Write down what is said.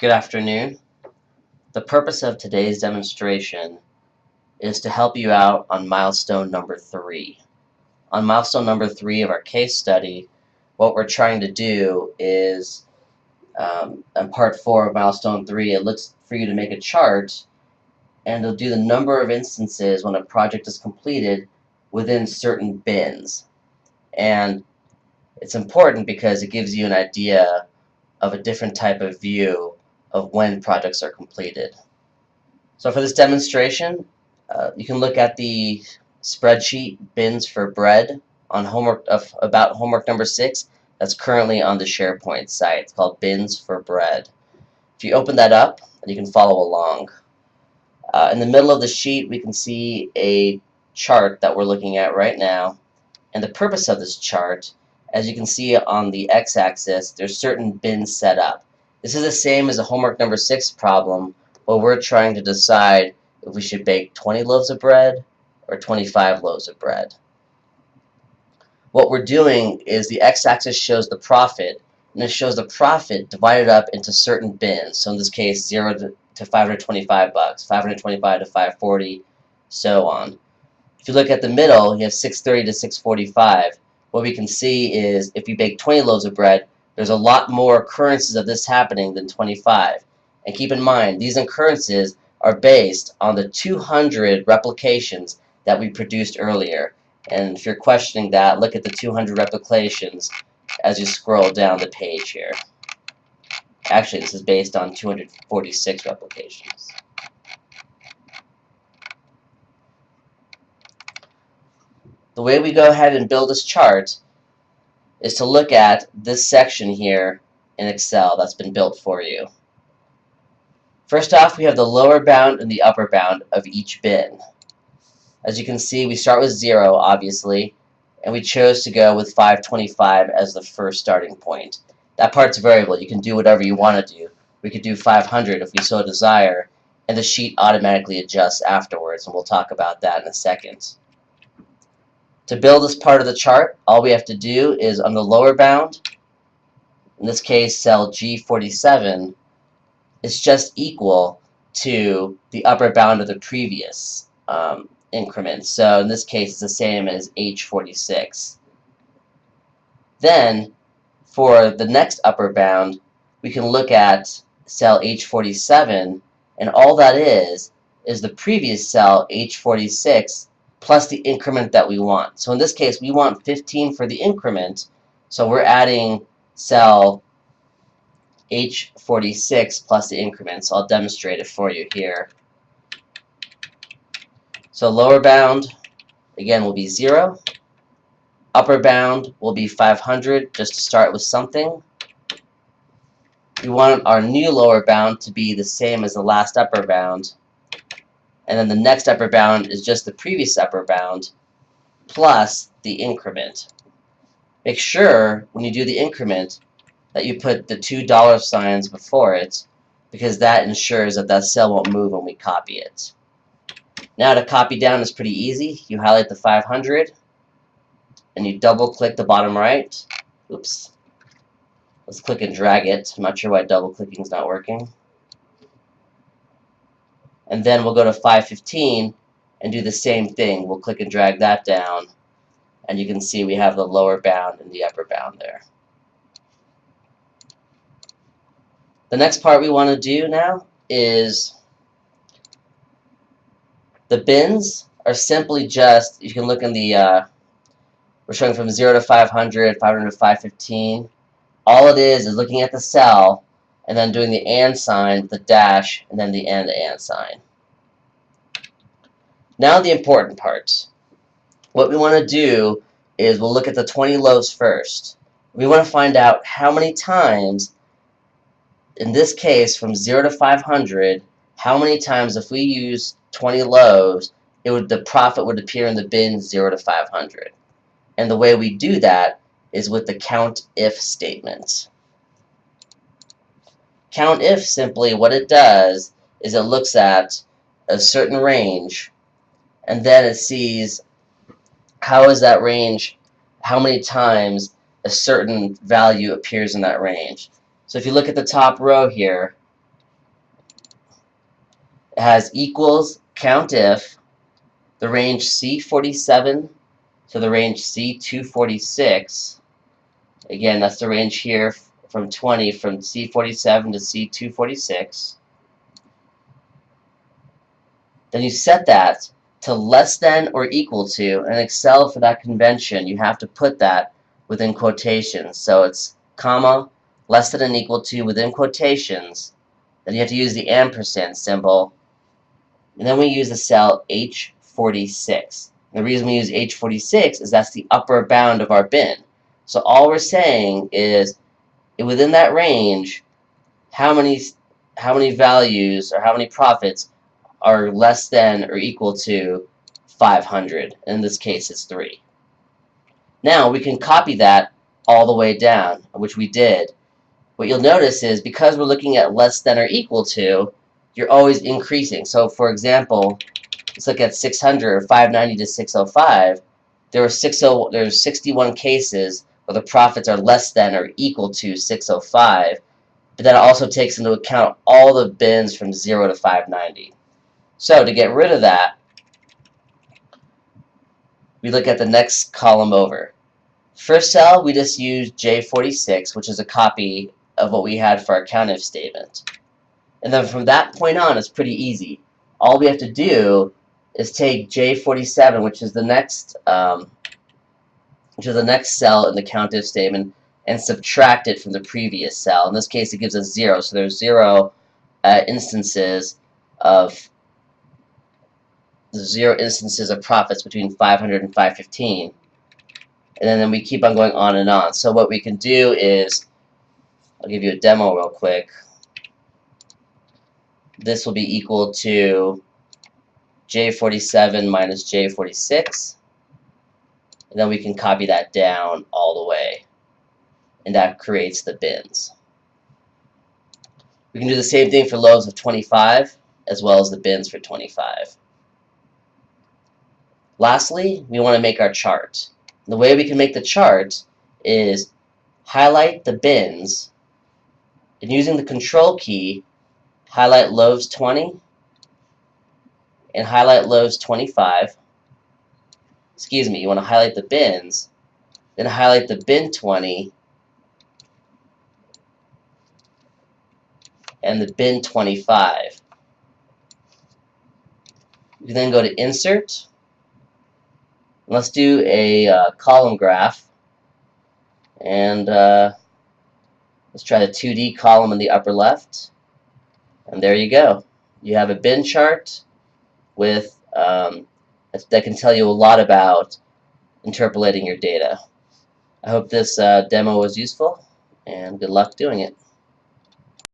Good afternoon. The purpose of today's demonstration is to help you out on milestone number 3. On milestone number 3 of our case study, what we're trying to do is, in part 4 of milestone 3, it looks for you to make a chart and it'll do the number of instances when a project is completed within certain bins. And it's important because it gives you an idea of a different type of view of when projects are completed. So for this demonstration, you can look at the spreadsheet bins for bread on about homework number 6 that's currently on the SharePoint site. It's called Bins for Bread. If you open that up, you can follow along. In the middle of the sheet, we can see a chart that we're looking at right now. And the purpose of this chart, as you can see on the x-axis, there's certain bins set up. This is the same as a homework number 6 problem where we're trying to decide if we should bake 20 loaves of bread or 25 loaves of bread. What we're doing is the x-axis shows the profit, and it shows the profit divided up into certain bins. So in this case, 0 to $525, 525 to 540, so on. If you look at the middle, you have 630 to 645. What we can see is if you bake 20 loaves of bread, there's a lot more occurrences of this happening than 25. And keep in mind, these occurrences are based on the 200 replications that we produced earlier. And if you're questioning that, look at the 200 replications as you scroll down the page here. Actually, this is based on 246 replications. The way we go ahead and build this chart is to look at this section here in Excel that's been built for you. First off, we have the lower bound and the upper bound of each bin. As you can see, we start with 0, obviously, and we chose to go with 525 as the first starting point. That part's variable. You can do whatever you want to do. We could do 500 if we so desire, and the sheet automatically adjusts afterwards, and we'll talk about that in a second. To build this part of the chart, all we have to do is on the lower bound, in this case cell G47, is just equal to the upper bound of the previous increment. So in this case, it's the same as H46. Then, for the next upper bound, we can look at cell H47, and all that is the previous cell H46 plus the increment that we want. So in this case, we want 15 for the increment, so we're adding cell H46 plus the increment. So I'll demonstrate it for you here. So lower bound, again, will be 0. Upper bound will be 500, just to start with something. We want our new lower bound to be the same as the last upper bound. And then the next upper bound is just the previous upper bound plus the increment. Make sure when you do the increment that you put the $2 signs before it, because that ensures that that cell won't move when we copy it. Now to copy down is pretty easy. You highlight the 500 and you double click the bottom right. Oops. Let's click and drag it. I'm not sure why double clicking is not working. And then we'll go to 515 and do the same thing. We'll click and drag that down, and you can see we have the lower bound and the upper bound there. The next part we want to do now is the bins are simply just, you can look in the, we're showing from 0 to 500, 500 to 515. All it is looking at the cell and then doing the and sign, the dash, and then the and sign. Now the important part. What we want to do is we'll look at the 20 loaves first. We want to find out how many times, in this case from 0 to 500, how many times if we use 20 loaves, the profit would appear in the bin 0 to 500. And the way we do that is with the COUNTIF statement. COUNTIF, simply what it does is it looks at a certain range, and then it sees how is that range, how many times a certain value appears in that range. So if you look at the top row here, It has equals count if the range C47 to the range C246. Again, that's the range here from 20, from C47 to C246. Then you set that to less than or equal to, and Excel for that convention, you have to put that within quotations. So it's comma, less than and equal to within quotations. Then you have to use the ampersand symbol. And then we use the cell H46. And the reason we use H46 is that's the upper bound of our bin. So all we're saying is within that range, how many values or how many profits are less than or equal to 500. In this case, it's 3. Now we can copy that all the way down, which we did. What you'll notice is because we're looking at less than or equal to, you're always increasing. So for example, let's look at 600 or 590 to 605. There's 61 cases where the profits are less than or equal to 605, but that also takes into account all the bins from 0 to 590. So to get rid of that, we look at the next column over. First cell, we just use J46, which is a copy of what we had for our countif statement. And then from that point on, it's pretty easy. All we have to do is take J47, which is the next cell in the countif statement, and subtract it from the previous cell. In this case, it gives us 0. So there's 0 instances of profits between 500 and 515. And then we keep on going on and on. So what we can do is, I'll give you a demo real quick. This will be equal to J47 minus J46. And then we can copy that down all the way. And that creates the bins. We can do the same thing for loaves of 25, as well as the bins for 25. Lastly, we want to make our chart. The way we can make the chart is highlight the bins, and using the control key, highlight loaves 20 and highlight loaves 25. Excuse me, you want to highlight the bins, then highlight the bin 20 and the bin 25. You can then go to Insert. Let's do a column graph, and let's try the 2D column in the upper left, and there you go. You have a bin chart with that can tell you a lot about interpolating your data. I hope this demo was useful, and good luck doing it.